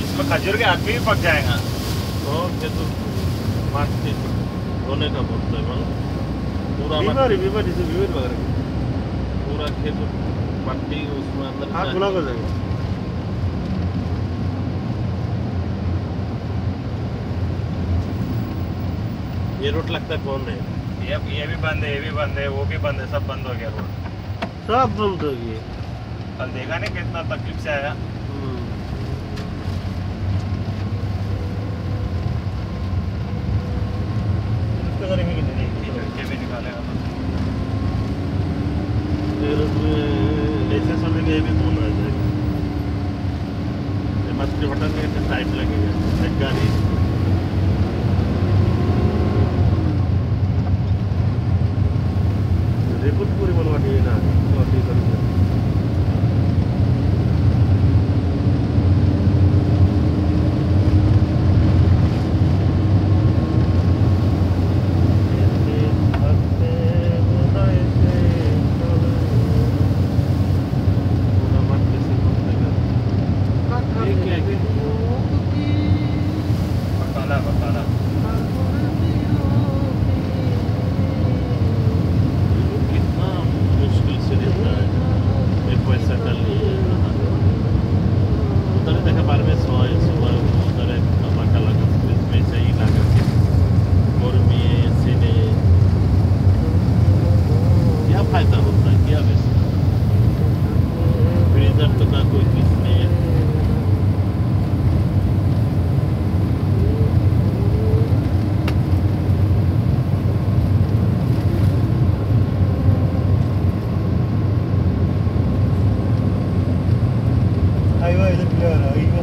इसमें खजूर के आदमी भी पक जाएगा। और तो माटी होने का बोलते हैं पूरा बीमारी से पूरा खेत मट्टी उसमें अंदर हाथ गुना कर देंगे। ये रोड लगता है कौन है? ये भी बंद है, ये भी बंद है, वो भी बंद है, सब बंद हो गया रोड। सब बंद हो गया। कल देखा नहीं कितना तकलीफ से आया। भी निकालेगा ऐसे समय में भी फोन आ जाएगा। मस्ती बटन में टाइम लगेगा एक गाड़ी रिपोर्ट पूरी बनवानी है ना। Ahí va, ahí va.